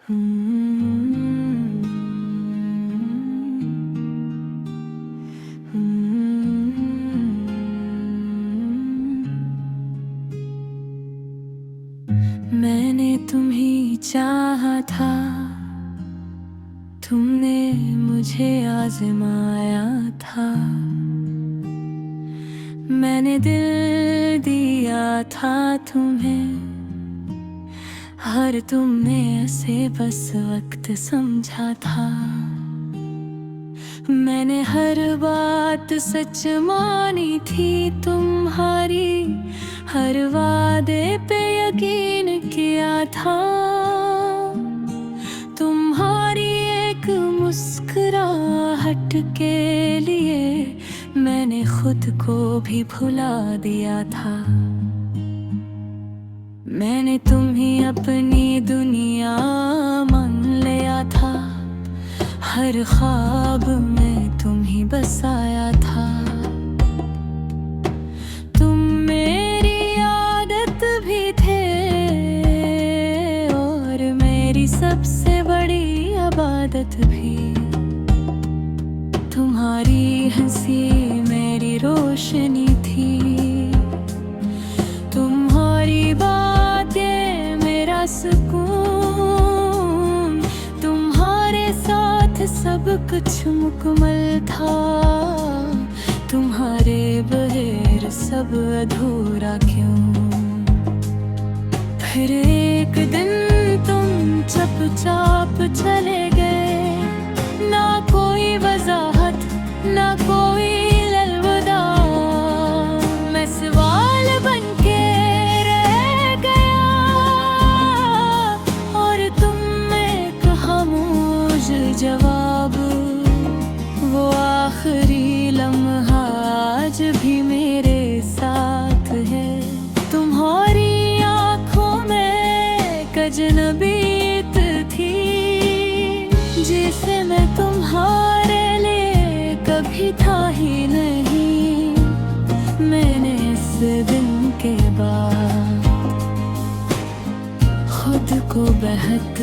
मैंने तुम्हें चाहा था, तुमने मुझे आजमाया था। मैंने दिल दिया था तुम्हें, हर तुमने ऐसे बस वक्त समझा था। मैंने हर बात सच मानी थी तुम्हारी, हर वादे पे यकीन किया था। तुम्हारी एक मुस्कुराहट के लिए मैंने खुद को भी भुला दिया था। मैंने तुम्हें अपनी दुनिया मान लिया था, हर ख्वाब में तुम ही बसाया था। तुम मेरी आदत भी थे और मेरी सबसे बड़ी इबादत भी। तुम्हारी हंसी मेरी रोशनी थी, तुम्हारी बातें मेरा सुकून। तुम्हारे साथ सब कुछ मुकम्मल था, तुम्हारे बगैर सब अधूरा क्यों। फिर एक दिन तुम चुपचाप चले गए, ना कोई वजाहत ना कोई अलविदा। मैं सवाल बनके रह गया और तुम एक खामोश जवाब। वो आखिरी लम्हा आज भी मेरे साथ है। तुम्हारी आंखों में अजनबीत थी, जिसे मैं तुम्हारे लिए कभी था ही नहीं। मैंने इस दिन के बाद खुद को बहुत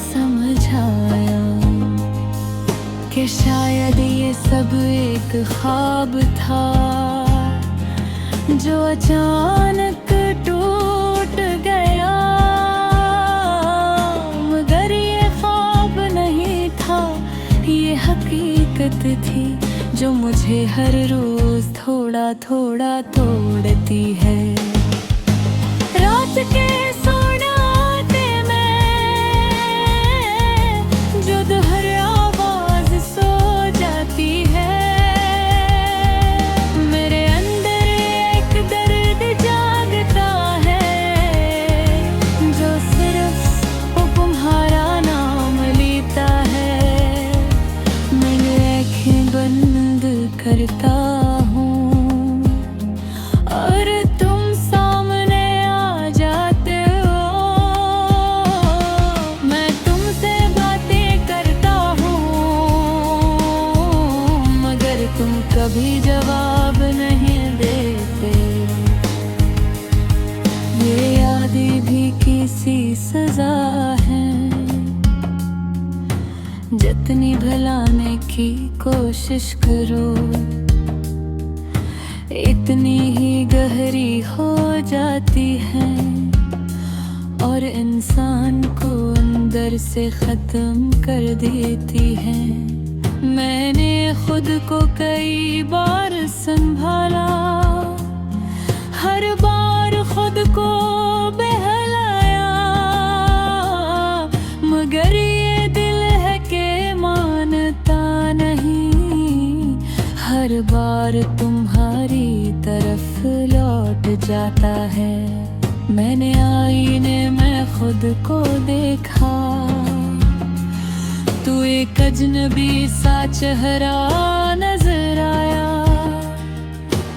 समझाया कि शायद ये सब एक ख्वाब था जो अचानक टूट गया। मगर ये ख्वाब नहीं था, ये हकीकत थी जो मुझे हर रोज थोड़ा थोड़ा तोड़ती है। रात के सोनाते में जो दोहर आवाज सो जाती है, मेरे अंदर एक दर्द जागता है जो सिर्फ वो तुम्हारा नाम लेता है। मैंने आँखें बंद करता हूँ और तुम सामने आ जाते हो। मैं तुमसे बातें करता हूँ मगर तुम कभी जवाब नहीं देते। ये यादें भी किसी सजा है, जितनी भुलाने की कोशिश करो इतनी ही गहरी हो जाती है और इंसान को अंदर से खत्म कर देती है। मैंने खुद को कई बार संभाला, हर बार खुद को बहलाया, मगर ये दिल है के मानता नहीं। हर बार तुम्हारी तरफ लौट जाता है। मैंने आईने में खुद को देखा, तू एक अजनबी सा चेहरा नजर आया।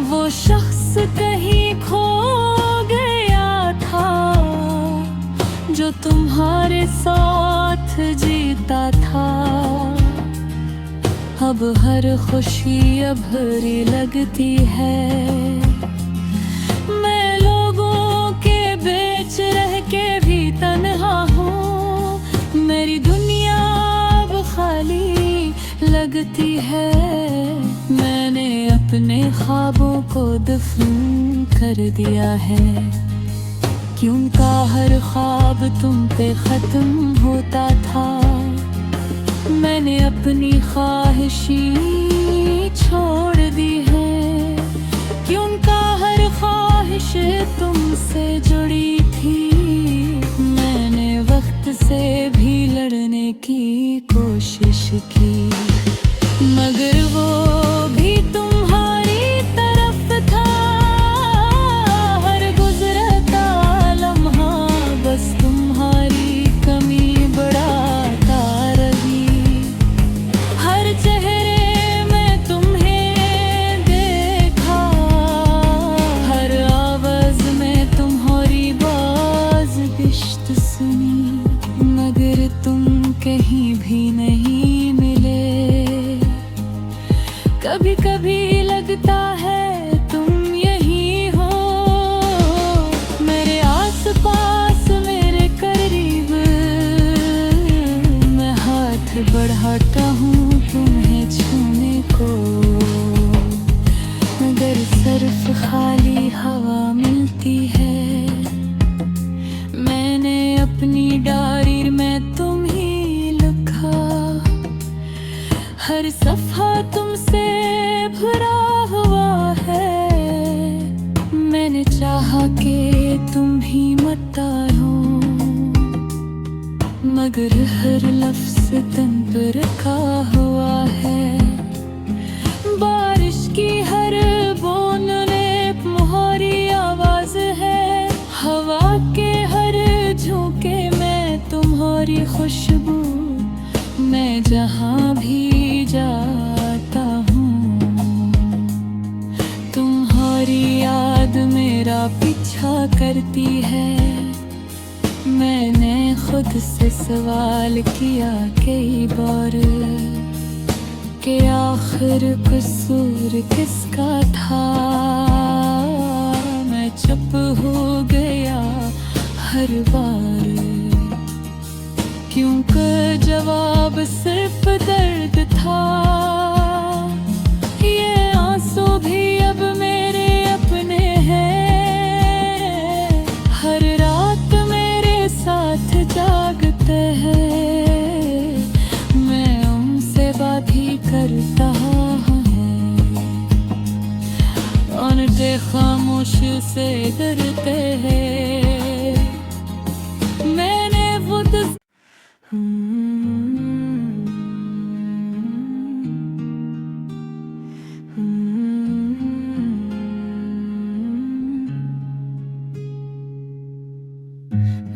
वो शख्स कहीं खो गया था जो तुम्हारे साथ जीता था। अब हर खुशी अब भरी लगती है। मैं लोगों के बीच रह के भी तन्हा हूँ, मेरी करती है। मैंने अपने ख्वाबों को दफन कर दिया है, क्यों का हर ख्वाब तुम पे खत्म होता था। मैंने अपनी ख्वाहिशी छोड़ दी है, क्यों का हर ख्वाहिश तुमसे जुड़ी थी। मैंने वक्त से भी लड़ने की कोशिश की, मगर वो भी तुम्हारी तरफ था। हर गुजरता लम्हा बस तुम्हारी कमी बढ़ाता रही। हर चेहरे में तुम्हें देखा, हर आवाज में तुम्हारी बाज़-बिश्त सुनी, मगर तुम कहीं भी नहीं मिले। कभी कभी लगता है तुम यही हो, मेरे आसपास मेरे करीब। मैं हाथ बढ़ाता हूँ तुम्हें छूने को, मगर सिर्फ खाली हवा मिलती है। मैंने अपनी डायरी में तुम ही लिखा, हर सफ़ा तुमसे भरा हुआ है। मैंने चाहा कि तुम भी मत आयो, मगर हर लफ्ज़ तन पर रखा हुआ है। बारिश की हर बूंद ने तुम्हारी आवाज़ है, हवा के हर झोंके में तुम्हारी खुशबू। मैं जहाँ भी जाता हूँ तुम्हारी याद मेरा पीछा करती है। मैंने खुद से सवाल किया कई बार कि आखिर कसूर किसका था। मैं चुप हो गया हर बार, क्योंकि जवाब सिर्फ दर्द था। ये आंसू भी अब मेरे अपने हैं, हर रात मेरे साथ जागते हैं। मैं उनसे बात ही करता हूँ, उनके खामोश से डरते हैं। मैंने वो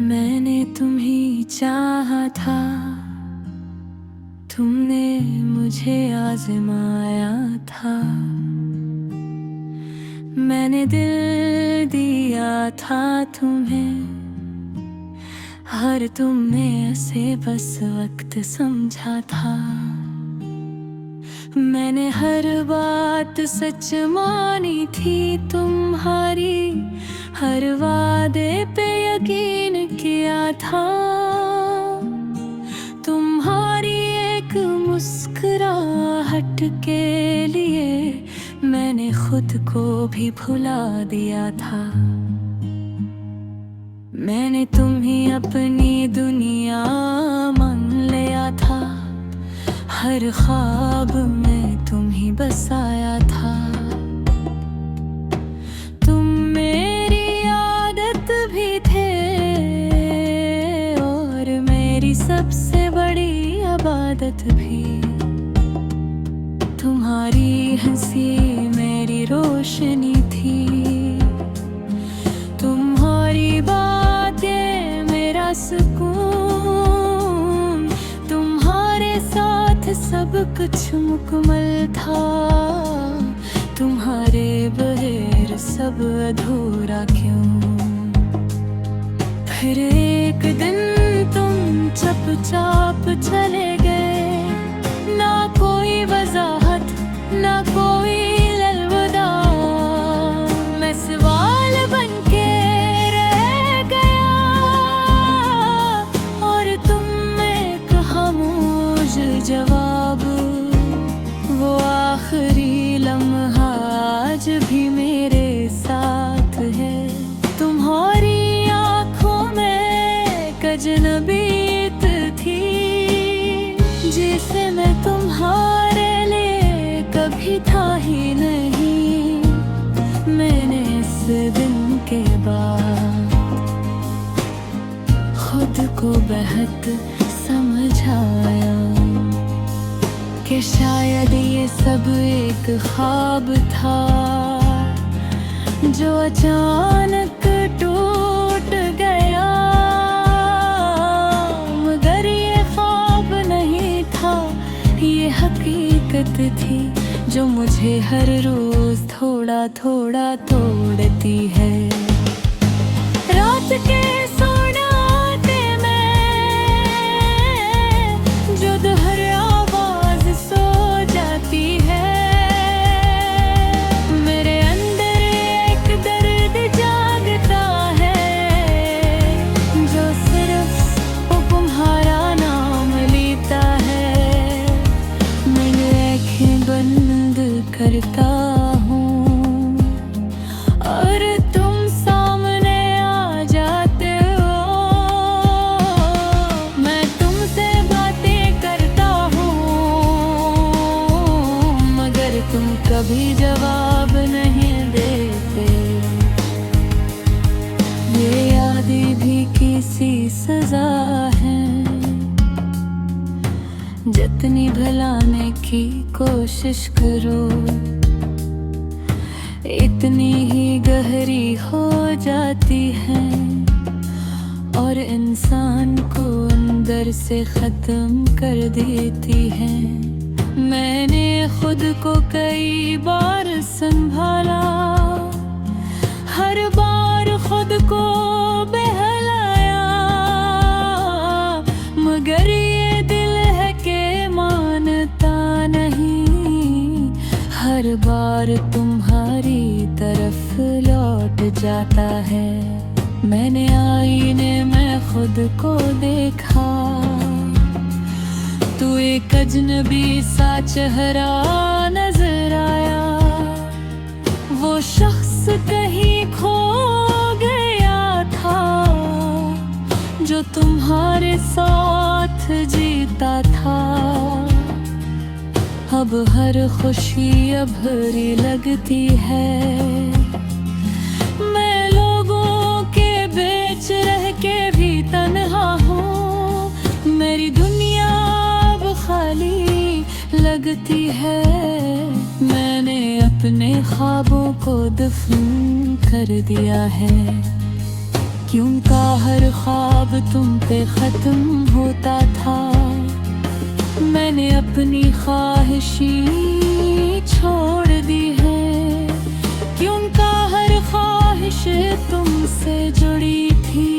मैंने तुम्हें चाहा था, तुमने मुझे आजमाया था। मैंने दिल दिया था तुम्हें, हर तुमने ऐसे बस वक्त समझा था। मैंने हर बात सच मानी थी तुम्हारी, हर वादे पे यकीन किया था। तुम्हारी एक मुस्कुराहट के लिए मैंने खुद को भी भुला दिया था। मैंने तुम्हें अपनी दुनिया मान लिया था, हर ख्वाब में तुम ही बसाया था। तुम मेरी आदत भी थे और मेरी सबसे बड़ी इबादत भी। तुम्हारी हंसी मेरी रोशनी थी, तुम्हारी बातें मेरा सुकून। तुम्हारे साथ सब कुछ मुकम्मल था, तुम्हारे बगैर सब अधूरा क्यों। फिर एक दिन तुम चुपचाप चले गए, ना कोई वजाहत ना कोई अलविदा। मैं सवाल बनके रह गया और तुम एक खामोश जवाब। को बेहद समझ आया कि शायद ये सब एक ख्वाब था जो अचानक टूट गया। मगर ये ख्वाब नहीं था, ये हकीकत थी जो मुझे हर रोज थोड़ा थोड़ा तोड़ती है। रात के सोने आते में जो हर आवाज सो जाती है, मेरे अंदर एक दर्द जागता है जो सिर्फ वो तुम्हारा नाम लेता है। मैं आँखें बंद करता हूँ और तुम सामने आ जाते हो। मैं तुमसे बातें करता हूँ मगर तुम कभी जवाब नहीं देते। ये यादें भी किसी सजा है, जितनी भुलाने की कोशिश करो इतनी ही गहरी हो जाती है और इंसान को अंदर से खत्म कर देती है। मैंने खुद को कई बार संभाला, हर बार खुद को बहलाया, मगर ये दिल है कि मानता नहीं, हर बार तुम्हारी तरफ लौट जाता है। मैंने आईने में खुद को देखा, तू एक अजनबी सा चेहरा नजर आया। वो शख्स कहीं खो गया था जो तुम्हारे साथ जीता था। अब हर खुशी अब भरी लगती है। मैं लोगों के बीच रह के भी तन्हा हूँ, मेरी दुनिया अब खाली लगती है। मैंने अपने ख्वाबों को दफन कर दिया है, क्योंकि हर ख्वाब तुम पे खत्म होता था। मैंने अपनी ख्वाहिशी छोड़ दी है, क्योंकि हर ख्वाहिश तुमसे जुड़ी थी।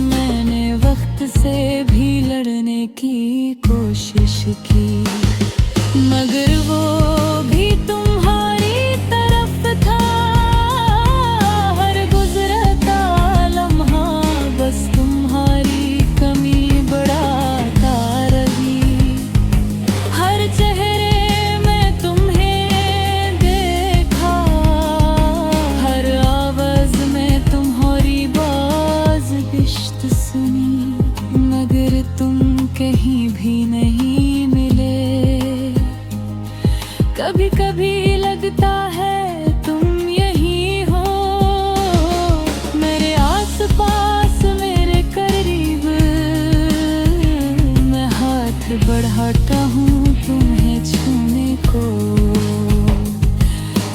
मैंने वक्त से भी लड़ने की कोशिश की, मगर वो भी तुम्हारी तरफ था। हर गुजरता लम्हा बस तुम्हारी कमी बढ़ाता रही। हर चेहरे में तुम्हें देखा, हर आवाज में तुम्हारी बाज़-बिश्त सुनी, मगर तुम कहीं भी नहीं मिले। कभी कभी लगता है तुम यही हो, मेरे आसपास मेरे करीब। मैं हाथ बढ़ाता हूँ तुम्हें छूने को,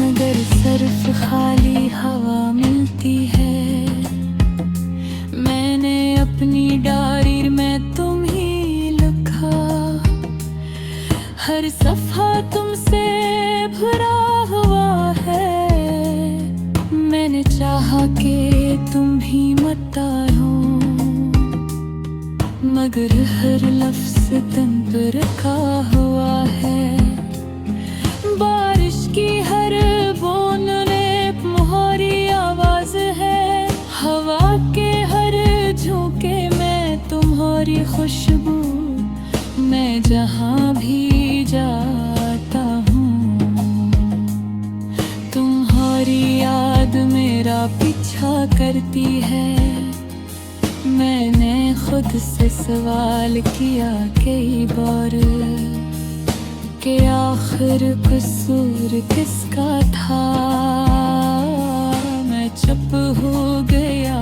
मगर सिर्फ खाली हवा मिलती है। मैंने अपनी डायरी में तुम ही लिखा, हर सफ़ा तुमसे भरा हुआ है। मैंने चाहा कि तुम भी मत आयो, मगर हर लफ्ज़ तुम पर रखा हुआ है। बारिश की हर बूंद ने तुम्हारी आवाज़ है, हवा के हर झोंके में तुम्हारी खुशबू। मैं जहाँ भी जाता हूँ तुम्हारी याद मेरा पीछा करती है। मैंने खुद से सवाल किया कई बार कि आखिर कसूर किसका था। मैं चुप हो गया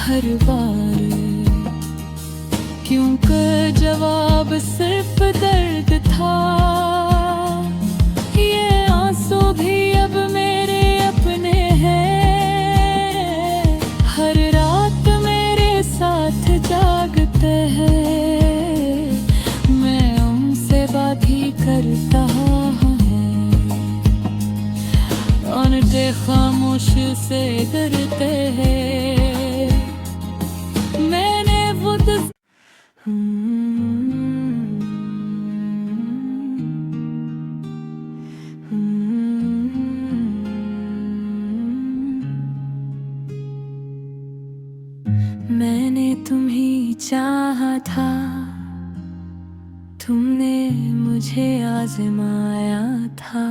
हर बार, क्योंकि जवाब सिर्फ दर्द था। ये आंसू भी अब मेरे अपने हैं, हर रात मेरे साथ जागते हैं। मैं उनसे बात ही करता हूँ, उनके खामोश से डरते हैं। मैंने वो मैंने तुम्हें चाहा था, तुमने मुझे आजमाया था।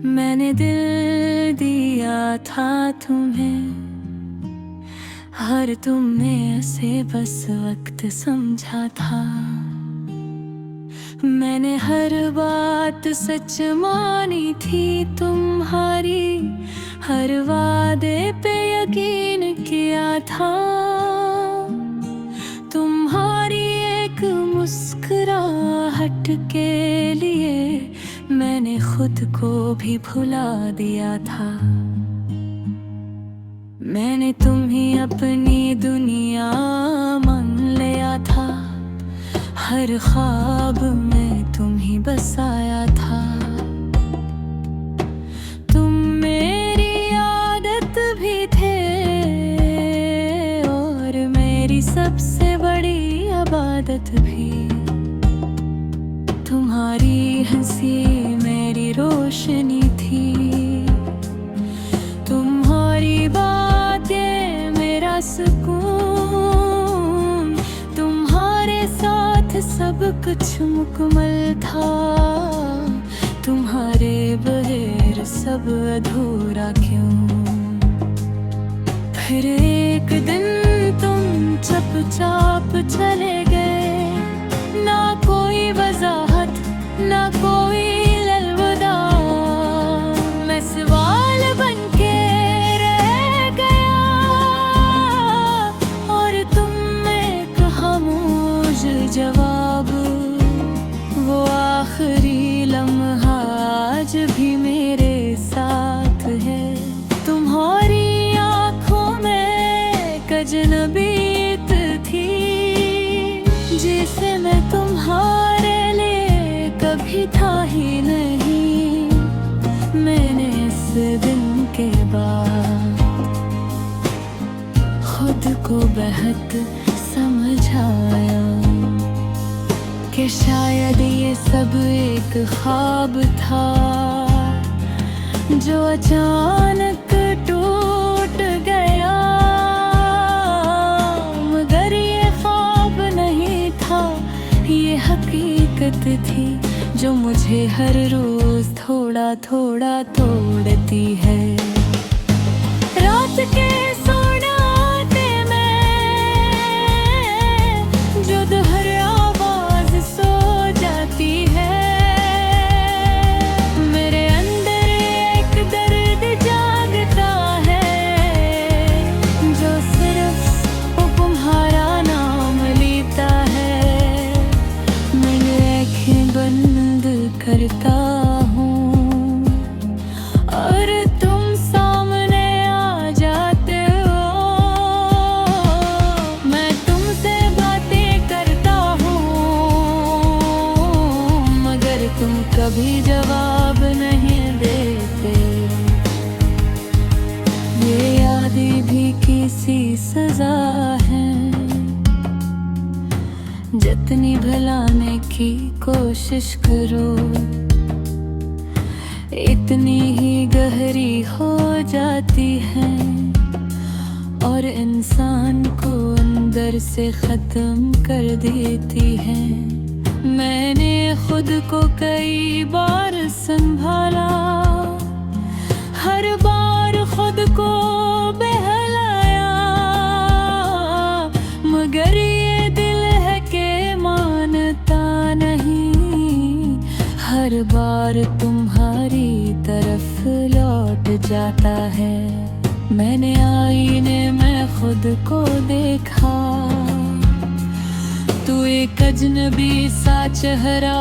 मैंने दिल दिया था तुम्हें, हर तुमने ऐसे बस वक्त समझा था। मैंने हर बात सच मानी थी तुम्हारी, हर वादे पे यकीन किया था। तुम्हारी एक मुस्कुराहट के लिए मैंने खुद को भी भुला दिया था। मैंने तुम्हें अपनी दुनिया मान लिया था, हर ख्वाब में तुम्हें बसाया था। तुम मेरी आदत भी थे और मेरी सबसे बड़ी इबादत भी। तुम्हारी हंसी मेरी रोशनी थी, तुम्हारी बातें मेरा सुकून। तुम्हारे साथ सब कुछ मुकम्मल था, तुम्हारे बगैर सब अधूरा क्यों। फिर एक दिन तुम चुपचाप चले गए, ना कोई वजाहत ना कोई अलविदा। मैं सवाल बनके रह गया और तुम एक खामोश जवाब। वो आखिरी लम्हा आज भी मेरे साथ है। तुम्हारी आँखों में अजनबीत थी, जिसे मैं तुम्हारे लिए कभी था ही नहीं। मैंने इस दिन के बाद खुद को बहुत समझाया कि शायद ये सब एक ख्वाब था जो अचानक टूट गया। मगर ये ख्वाब नहीं था, ये हकीकत थी जो मुझे हर रोज थोड़ा थोड़ा तोड़ती है। रात के सोनाटे में जो दोहर आवाज सो जाती है, मेरे अंदर एक दर्द जागता है जो सिर्फ तुम्हारा नाम लेता है। मैं आँखें बंद करता हूँ और तुम सामने आ जाते हो। मैं तुमसे बातें करता हूँ मगर तुम कभी जवाब नहीं देते। ये यादें भी किसी सजा है, जितनी भुलाने की कोशिश करो इतनी ही गहरी हो जाती है और इंसान को अंदर से खत्म कर देती है। मैंने खुद को कई बार संभाला, हर बार खुद को बहलाया, मगर ये दिल है कि मानता नहीं। हर बार तुम्हारी तरफ लौट जाता है। मैंने आईने में खुद को देखा, एक अजनबी सा चेहरा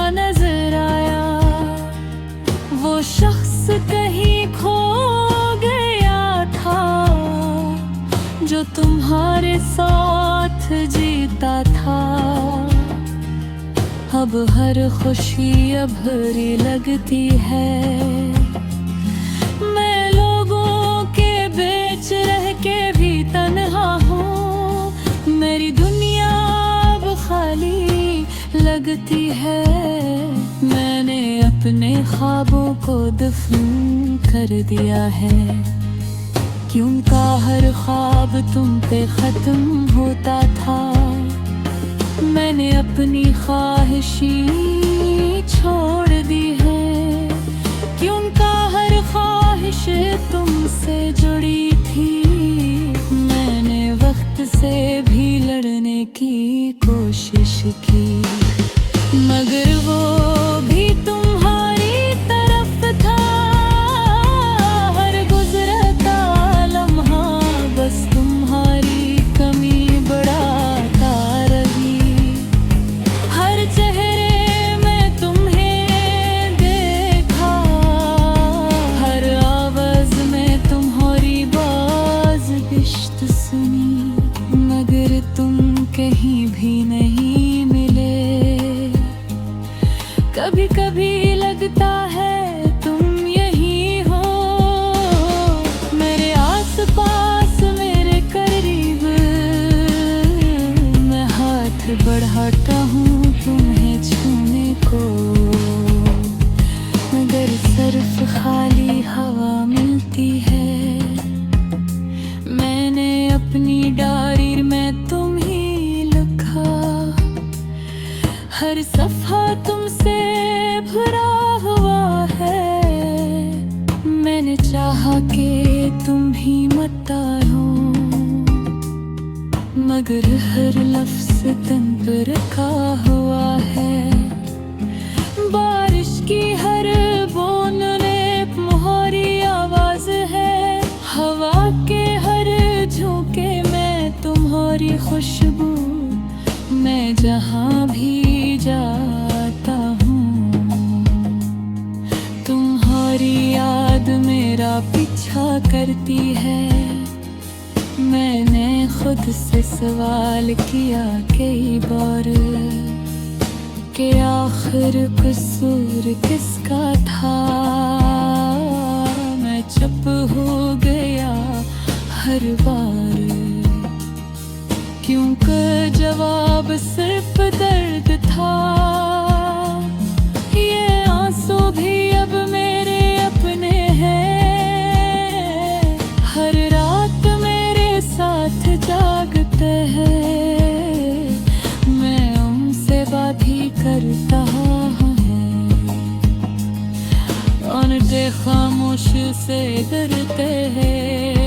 नजर आया। वो शख्स कहीं खो गया था, जो तुम्हारे साथ जीता था। अब हर खुशी अभरी लगती है। मैं लोगों के बीच रह के भी तन्हा हूँ। मेरी दुनिया अब खाली लगती है। मैंने अपने ख्वाबों को दफन कर दिया है। क्यों का हर ख्वाब तुम पे खत्म होता था। मैंने अपनी ख्वाहिशी छोड़ दी है। क्यों का हर ख्वाहिश तुमसे जुड़ी थी। मैंने वक्त से भी लड़ने की कोशिश की, मगर वो भी तुम्हारी तरफ था। हर गुजरता लम्हा बस तुम्हारी कमी बढ़ाता रही। हर चेहरे में तुम्हें देखा, हर आवाज में तुम्हारी बाज़-बिश्त सुनी, मगर तुम कहीं भी नहीं मिले। कभी कभी लगता है तुम यही हो, मेरे आस पास मेरे करीब। मैं हाथ बढ़ाता हूँ तुम्हें छूने को, मगर सिर्फ खाली हवा मिलती है। मैंने अपनी डायरी में तुम ही लिखा, हर सफ़ा तुमसे भरा हुआ है। मैंने चाहा कि तुम ही मत आयो, मगर हर लफ्ज़ तन पर रखा हुआ है। बारिश की हर बूंद ने तुम्हारी आवाज़ है। हवा के हर झोंके में तुम्हारी खुशबू। मैं जहाँ भी जाता हूँ तुम्हारी याद मेरा पीछा करती है। मैंने खुद से सवाल किया कई बार कि आखिर कसूर किसका था। मैं चुप हो गया हर बार, क्योंकि जवाब सिर्फ दर्द था। ये आंसू भी अब मेरे अपने हैं। हर रात मेरे साथ जागते हैं। मैं उनसे बात ही करता हूँ, उनसे खामोश से डरते हैं।